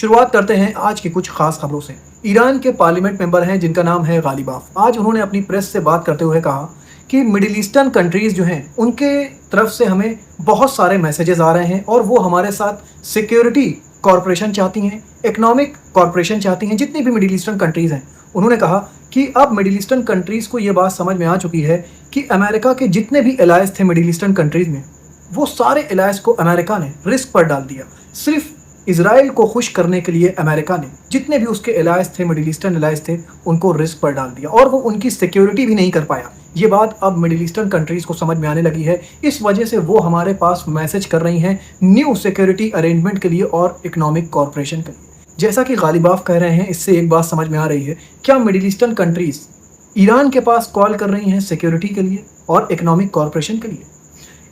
शुरुआत करते हैं आज की कुछ खास खबरों से। ईरान के पार्लियामेंट मेंबर हैं जिनका नाम है गालिबाफ। आज उन्होंने अपनी प्रेस से बात करते हुए कहा कि मिडिल ईस्टर्न कंट्रीज जो हैं उनके तरफ से हमें बहुत सारे मैसेजेस आ रहे हैं और वो हमारे साथ सिक्योरिटी कॉरपोरेशन चाहती हैं, इकोनॉमिक कॉरपोरेशन चाहती हैं, जितनी भी मिडिल ईस्टर्न कंट्रीज हैं। उन्होंने कहा कि अब मिडिल ईस्टर्न कंट्रीज को ये बात समझ में आ चुकी है कि अमेरिका के जितने भी एलायंस थे मिडिल ईस्टर्न कंट्रीज में, वो सारे एलायंस को अमेरिका ने रिस्क पर डाल दिया। सिर्फ इजराइल को खुश करने के लिए अमेरिका ने जितने भी उसके एलायंस थे, मिडिल ईस्टर्न एलायंस थे, उनको रिस्क पर डाल दिया और वो उनकी सिक्योरिटी भी नहीं कर पाया। ये बात अब मिडिल ईस्टर्न कंट्रीज को समझ में आने लगी है। इस वजह से वो हमारे पास मैसेज कर रही हैं न्यू सिक्योरिटी अरेंजमेंट के लिए और इकोनॉमिक कॉरपोरेशन के लिए। जैसा कि गालिबाफ कह रहे हैं, इससे एक बात समझ में आ रही है, क्या मिडिल ईस्टर्न कंट्रीज ईरान के पास कॉल कर रही हैं सिक्योरिटी के लिए और इकोनॉमिक कॉरपोरेशन के लिए।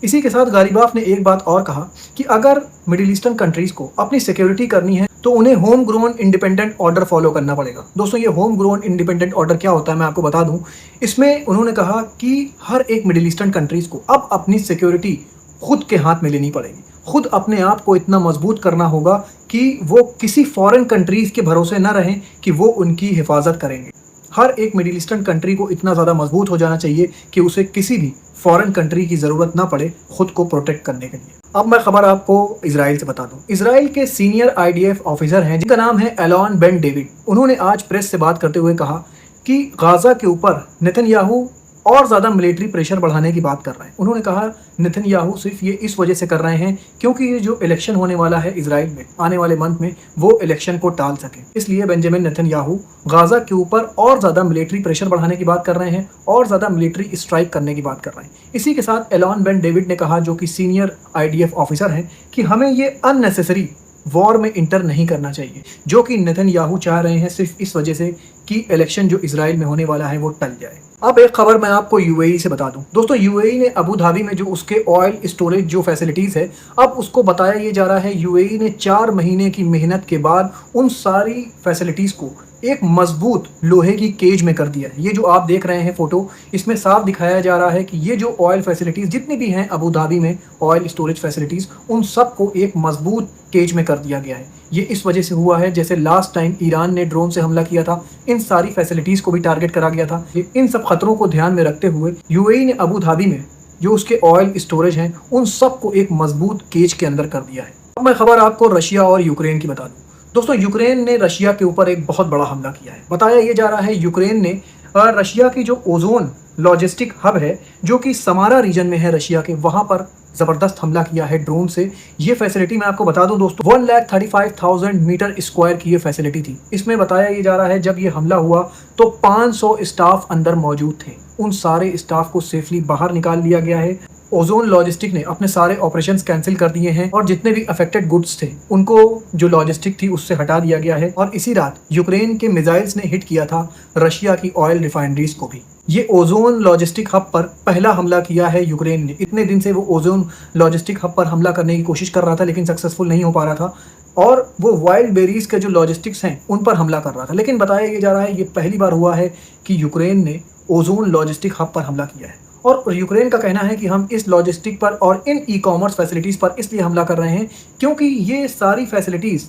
इसी के साथ गालिबाफ ने एक बात और कहा कि अगर मिडिल ईस्टर्न कंट्रीज को अपनी सिक्योरिटी करनी है तो उन्हें home grown independent order follow करना पड़ेगा। दोस्तों, ये होम ग्रोन इंडिपेंडेंट ऑर्डर क्या होता है मैं आपको बता दूं। इसमें उन्होंने कहा कि हर एक मिडिल ईस्टर्न कंट्रीज को अब अपनी सिक्योरिटी खुद के हाथ में लेनी पड़ेगी। खुद अपने आप को इतना मजबूत करना होगा कि वो किसी फॉरेन कंट्रीज के भरोसे न रहें कि वो उनकी हिफाजत करेंगे। हर एक मिडिल ईस्टर्न कंट्री को इतना ज़्यादा मजबूत हो जाना चाहिए कि उसे किसी भी फॉरेन कंट्री की ज़रूरत ना पड़े खुद को प्रोटेक्ट करने के लिए। अब मैं खबर आपको इजराइल से बता दूं। इजराइल के सीनियर IDF ऑफिसर हैं जिनका नाम है एलॉन बेन डेविड। उन्होंने आज प्रेस से बात करते हुए कहा कि गाजा के ऊपर नेतन्याहू और ज़्यादा मिलिट्री प्रेशर बढ़ाने की बात कर रहे हैं। उन्होंने कहा नेतन्याहू सिर्फ ये इस वजह से कर रहे हैं क्योंकि ये जो इलेक्शन होने वाला है इजराइल में आने वाले मंथ में, वो इलेक्शन को टाल सके। इसलिए बेंजामिन नेतन्याहू गाजा के ऊपर और ज़्यादा मिलिट्री प्रेशर बढ़ाने की बात कर रहे हैं और ज़्यादा मिलिट्री स्ट्राइक करने की बात कर रहे हैं। इसी के साथ एलॉन बेन डेविड ने कहा, जो कि सीनियर IDF ऑफिसर हैं, कि हमें ये अननेसेसरी वॉर में इंटर नहीं करना चाहिए, जो कि नेतन्याहू चाह रहे हैं सिर्फ इस वजह से कि इलेक्शन जो इजराइल में होने वाला है वो टल जाए। अब एक खबर मैं आपको UAE से बता दूं। दोस्तों, UAE ने अबू धाबी में जो उसके ऑयल स्टोरेज जो फैसिलिटीज़ है, अब उसको बताया ये जा रहा है UAE ने 4 महीने की मेहनत के बाद उन सारी फैसिलिटीज़ को एक मजबूत लोहे की केज में कर दिया है। ये जो आप देख रहे हैं फोटो, इसमें साफ दिखाया जा रहा है कि ये जो ऑयल फैसिलिटीज़ जितनी भी हैं अबू धाबी में ऑयल स्टोरेज फैसिलिटीज़, उन सबको एक मजबूत केज में कर दिया गया है। ये इस वजह से हुआ है जैसे लास्ट टाइम ईरान ने ड्रोन से हमला किया था, इन सारी फैसिलिटीज़ को भी टारगेट करा गया था। इन सब खतरों को ध्यान में रखते हुए UAE ने अबू धाबी में जो उसके ऑयल स्टोरेज हैं उन सबको एक मजबूत केज के अंदर कर दिया है। अब मैं खबर आपको रशिया और यूक्रेन की बता दूँ। दोस्तों, यूक्रेन ने रशिया के ऊपर एक बहुत बड़ा हमला किया है। बताया ये जा रहा है यूक्रेन ने रशिया की जो ओजोन लॉजिस्टिक हब है, जो कि समारा रीजन में है रशिया के, वहाँ पर ज़बरदस्त हमला किया है ड्रोन से। ये फैसिलिटी मैं आपको बता दूं दोस्तों, 1,35,000 मीटर स्क्वायर की ये फैसिलिटी थी। इसमें बताया ये जा रहा है जब ये हमला हुआ तो 500 स्टाफ अंदर मौजूद थे। उन सारे स्टाफ को सेफली बाहर निकाल लिया गया है। ओजोन लॉजिस्टिक ने अपने सारे ऑपरेशंस कैंसिल कर दिए हैं और जितने भी अफेक्टेड गुड्स थे उनको जो लॉजिस्टिक थी उससे हटा दिया गया है। और इसी रात यूक्रेन के मिसाइल्स ने हिट किया था रशिया की ऑयल रिफाइनरीज को भी। ये ओजोन लॉजिस्टिक हब पर पहला हमला किया है यूक्रेन ने। इतने दिन से वो ओजोन लॉजिस्टिक हब पर हमला करने की कोशिश कर रहा था लेकिन सक्सेसफुल नहीं हो पा रहा था और वो वाइल्ड बेरीज के जो लॉजिस्टिक्स हैं उन पर हमला कर रहा था। लेकिन बताया ये जा रहा है ये पहली बार हुआ है कि यूक्रेन ने ओजोन लॉजिस्टिक हब पर हमला किया है। और यूक्रेन का कहना है कि हम इस लॉजिस्टिक पर और इन ई-कॉमर्स फैसिलिटीज़ पर इसलिए हमला कर रहे हैं क्योंकि ये सारी फैसिलिटीज़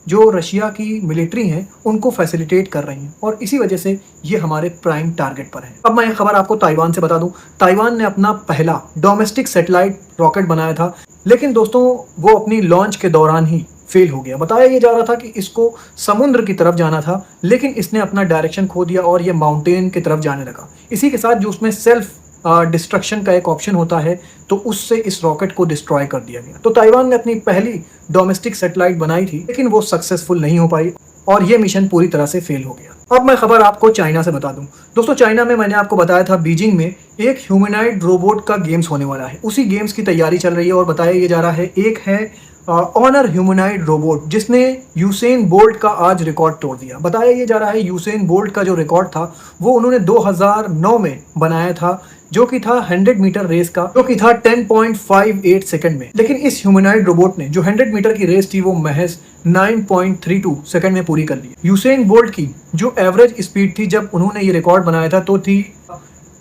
जो रशिया की मिलिट्री हैं उनको फैसिलिटेट कर रही हैं और इसी वजह से ये हमारे प्राइम टारगेट पर है। अब मैं एक खबर आपको ताइवान से बता दूं। ताइवान ने अपना पहला डोमेस्टिक सैटेलाइट रॉकेट बनाया था, लेकिन दोस्तों वो अपनी लॉन्च के दौरान ही फेल हो गया। बताया ये जा रहा था कि इसको समुद्र की तरफ जाना था, लेकिन इसने अपना डायरेक्शन खो दिया और ये माउंटेन की तरफ जाने लगा। इसी के साथ जो उसमें सेल्फ डिस्ट्रक्शन का एक ऑप्शन होता है, तो उससे इस रॉकेट को डिस्ट्रॉय कर दिया गया। तो ताइवान ने अपनी पहली डोमेस्टिक सैटेलाइट बनाई थी, लेकिन वो सक्सेसफुल नहीं हो पाई और ये मिशन पूरी तरह से फेल हो गया। अब मैं खबर आपको चाइना से बता दूं। दोस्तों, चाइना में मैंने आपको बताया था बीजिंग में एक ह्यूमैनॉइड रोबोट का गेम्स होने वाला है। उसी गेम्स की तैयारी चल रही है और बताया ये जा रहा है एक है ऑनर ह्यूमैनॉइड रोबोट जिसने यूसेन बोल्ट का आज रिकॉर्ड तोड़ दिया। बताया ये जा रहा है यूसेन बोल्ट का जो रिकॉर्ड था वो उन्होंने 2009 में बनाया था, जो कि था 100 मीटर रेस का, जो कि था 10.58 सेकंड में। लेकिन इस ह्यूमैनॉइड रोबोट ने जो 100 मीटर की रेस थी वो महज 9.32 सेकंड में पूरी कर ली। यूसेन बोल्ट की जो एवरेज स्पीड थी जब उन्होंने ये रिकॉर्ड बनाया था तो थी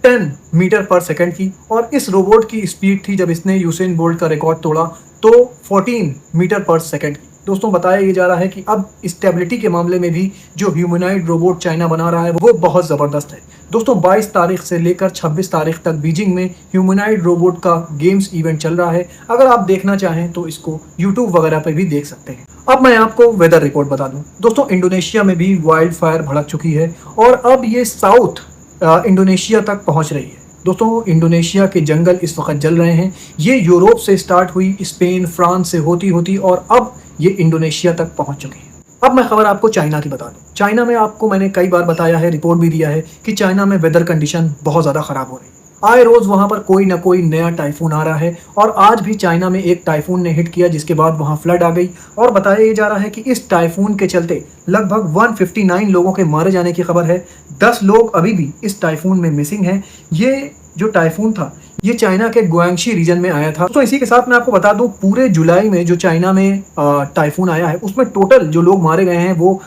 10 मीटर पर सेकंड की, और इस रोबोट की स्पीड थी जब इसने यूसेन बोल्ट का रिकॉर्ड तोड़ा तो 14 मीटर पर सेकंड की। दोस्तों बताया ये जा रहा है कि अब स्टेबिलिटी के मामले में भी जो ह्यूमनॉइड रोबोट चाइना बना रहा है वो बहुत ज़बरदस्त है। दोस्तों 22 तारीख से लेकर 26 तारीख तक बीजिंग में ह्यूमनॉइड रोबोट का गेम्स इवेंट चल रहा है। अगर आप देखना चाहें तो इसको यूट्यूब वगैरह पर भी देख सकते हैं। अब मैं आपको वेदर रिपोर्ट बता दूं। दोस्तों इंडोनेशिया में भी वाइल्ड फायर भड़क चुकी है और अब ये साउथ इंडोनेशिया तक पहुंच रही है। दोस्तों इंडोनेशिया के जंगल इस वक्त जल रहे हैं। ये यूरोप से स्टार्ट हुई, स्पेन फ्रांस से होती होती और अब ये इंडोनेशिया तक पहुंच चुकी है। अब मैं खबर आपको चाइना की बता दूं। चाइना में आपको मैंने कई बार बताया है, रिपोर्ट भी दिया है कि चाइना में वेदर कंडीशन बहुत ज़्यादा ख़राब हो रही है। आए रोज़ वहाँ पर कोई ना कोई नया टाइफून आ रहा है और आज भी चाइना में एक टाइफून ने हिट किया जिसके बाद वहाँ फ्लड आ गई। और बताया ये जा रहा है कि इस टाइफून के चलते लगभग 159 लोगों के मारे जाने की खबर है। 10 लोग अभी भी इस टाइफून में मिसिंग हैं। ये जो टाइफून था ये चाइना के गुआंगशी रीजन में आया था। तो इसी के साथ मैं आपको बता दूं, पूरे जुलाई में जो चाइना में टाइफून आया है उसमें टोटल जो लोग मारे गए हैं वो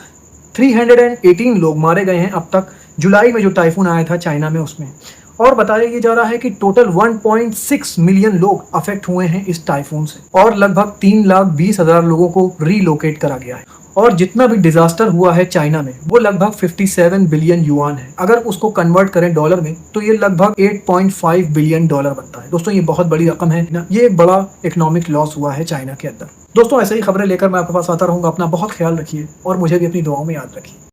318 लोग मारे गए हैं अब तक, जुलाई में जो टाइफून आया था चाइना में उसमें। और बताया ये जा रहा है कि टोटल 1.6 मिलियन लोग अफेक्ट हुए हैं इस टाइफून से और लगभग 3,20,000 लोगों को रीलोकेट करा गया है। और जितना भी डिजास्टर हुआ है चाइना में वो लगभग 57 बिलियन युआन है। अगर उसको कन्वर्ट करें डॉलर में तो ये लगभग 8.5 बिलियन डॉलर बनता है। दोस्तों ये बहुत बड़ी रकम है ना, ये एक बड़ा इकोनॉमिक लॉस हुआ है चाइना के अंदर। दोस्तों ऐसे ही खबरें लेकर मैं आपके पास आता रहूंगा। अपना बहुत ख्याल रखिए और मुझे भी अपनी दुआओं में याद रखिए।